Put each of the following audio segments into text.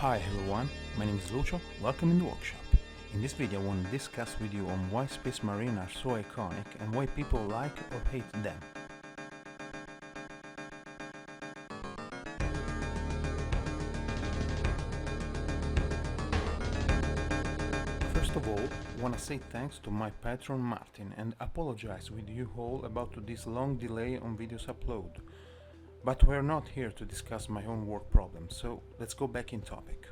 Hi everyone, my name is Lucio, welcome in the workshop. In this video I want to discuss with you on why Space Marine are so iconic and why people like or hate them. First of all, I want to say thanks to my patron Martin and apologize with you all about this long delay on videos upload. But we're not here to discuss my own work problems, so let's go back in topic.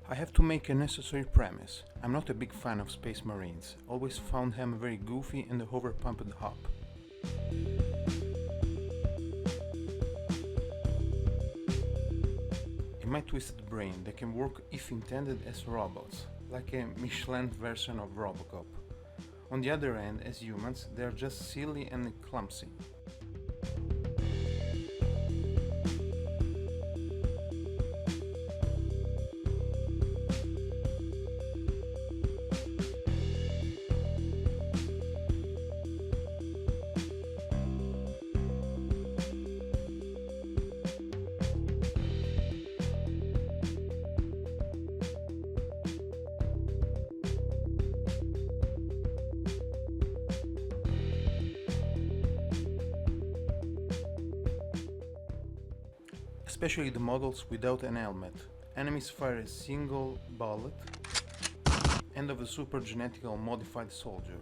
I have to make a necessary premise. I'm not a big fan of Space Marines, always found them very goofy and overpumped up. In my twisted brain, they can work if intended as robots, like a Michelin version of Robocop. On the other hand, as humans, they are just silly and clumsy. Especially the models without an helmet. Enemies fire a single bullet, and of a super genetically modified soldier.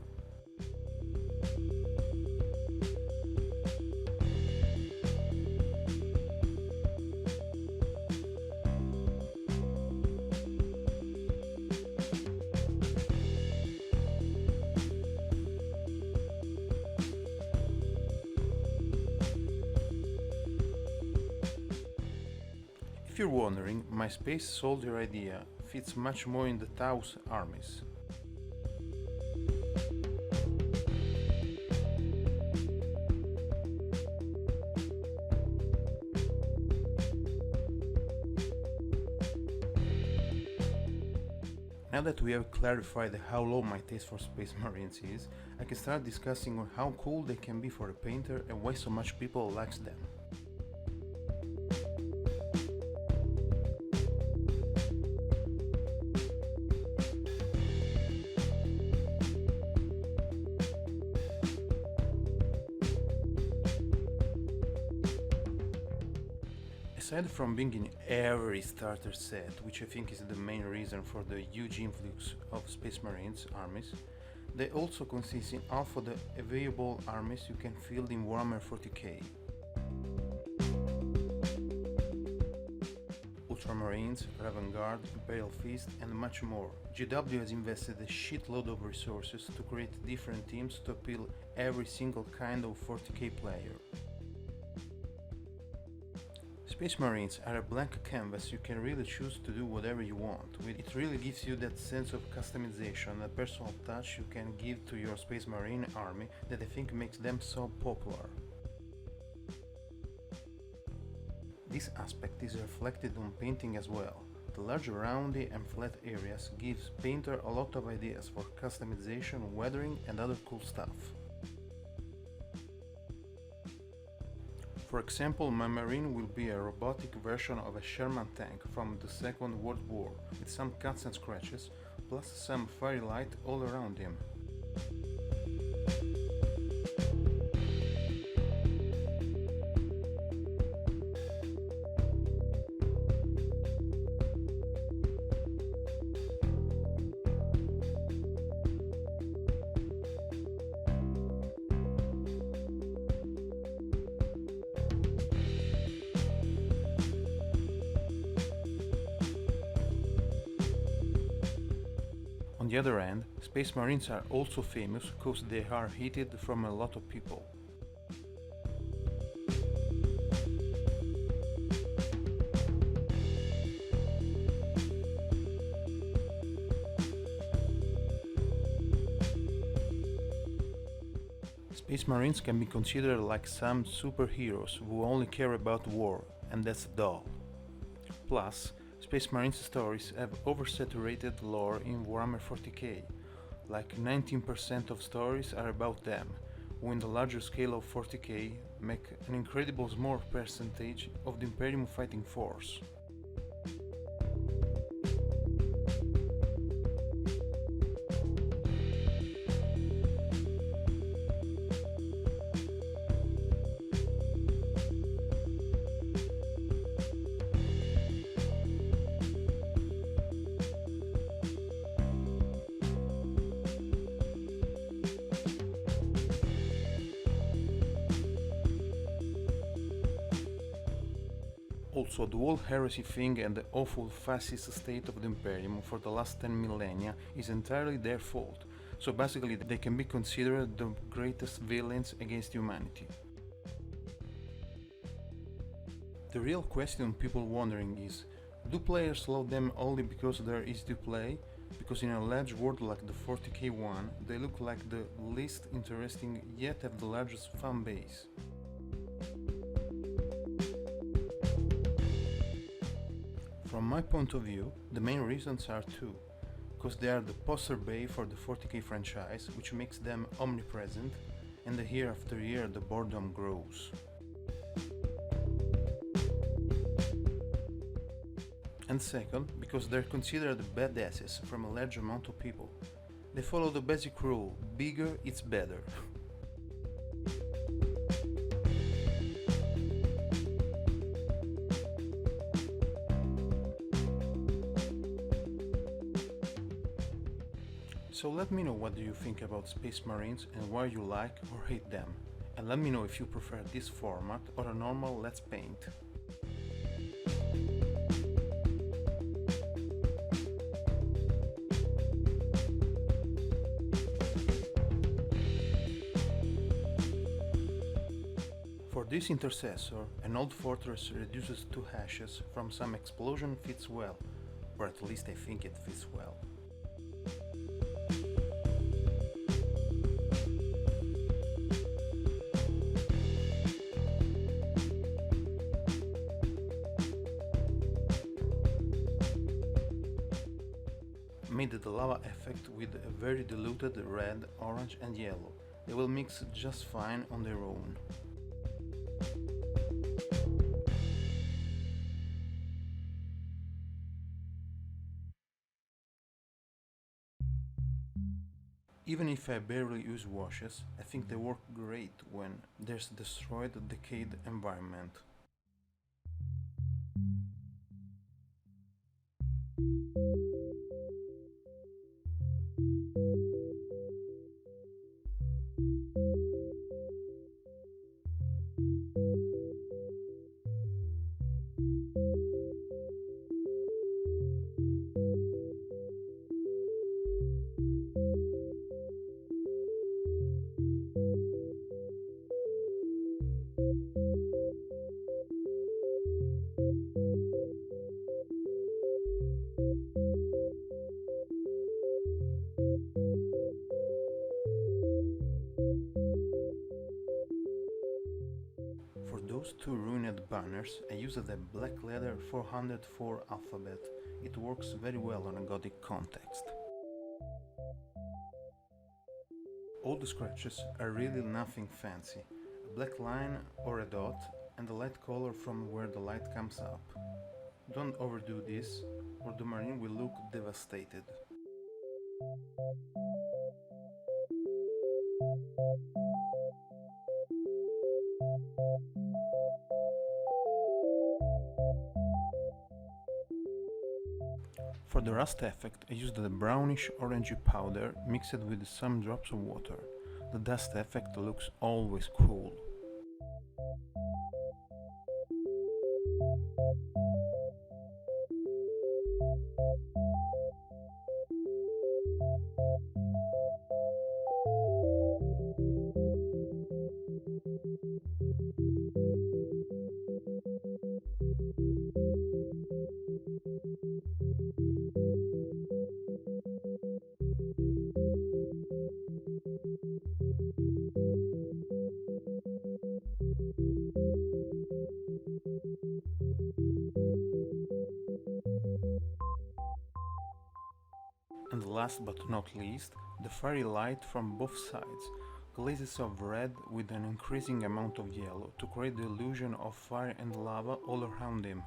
If you're wondering, my space soldier idea fits much more in the Tao's armies. Now that we have clarified how low my taste for Space Marines is, I can start discussing on how cool they can be for a painter and why so much people likes them. Aside from being in every starter set, which I think is the main reason for the huge influx of Space Marines armies, they also consist in half of the available armies you can field in Warhammer40k. Ultramarines, Raven Guard, Imperial Fist and much more. GW has invested a shitload of resources to create different teams to appeal every single kind of 40k player. Space Marines are a blank canvas you can really choose to do whatever you want. It really gives you that sense of customization, a personal touch you can give to your Space Marine army that I think makes them so popular. This aspect is reflected on painting as well. The large roundy and flat areas gives painter a lot of ideas for customization, weathering and other cool stuff. For example, my Marine will be a robotic version of a Sherman tank from the Second World War, with some cuts and scratches, plus some fairy light all around him. On the other hand, Space Marines are also famous because they are hated from a lot of people. Space Marines can be considered like some superheroes who only care about war, and that's dull. Plus, Space Marines stories have oversaturated lore in Warhammer40k, like 19% of stories are about them, when the larger scale of 40k make an incredible small percentage of the Imperium fighting force. Also, the whole heresy thing and the awful fascist state of the Imperium for the last 10 millennia is entirely their fault, so basically they can be considered the greatest villains against humanity. The real question people wondering is, do players love them only because they're easy to play? Because in a large world like the 40k one, they look like the least interesting yet have the largest fan base. From my point of view, the main reasons are two, because they are the poster bay for the 40k franchise, which makes them omnipresent, and year after year the boredom grows. And second, because they're considered badasses from a large amount of people. They follow the basic rule, bigger it's better. So let me know what do you think about Space Marines and why you like or hate them. And let me know if you prefer this format or a normal Let's Paint. For this Intercessor, an old fortress reduces to ashes from some explosion fits well, or at least I think it fits well. Made the lava effect with a very diluted red, orange and yellow. They will mix just fine on their own. Even if I barely use washes, I think they work great when there's destroyed decayed environment. For those two ruined banners, I used the black leather 404 alphabet. It works very well on a gothic context. All the scratches are really nothing fancy. A black line or a dot and a light color from where the light comes up. Don't overdo this or the marine will look devastated. For the rust effect, I used the brownish orangey powder mixed with some drops of water. The dust effect looks always cool. And last but not least, the fairy light from both sides. glazes of red with an increasing amount of yellow to create the illusion of fire and lava all around him.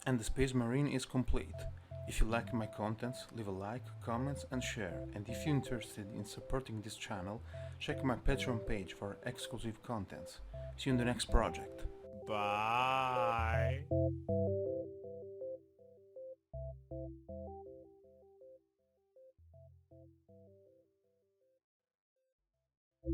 And the Space Marine is complete. If you like my contents, leave a like, comments and share, and if you're interested in supporting this channel, check my Patreon page for exclusive contents. See you in the next project. Bye.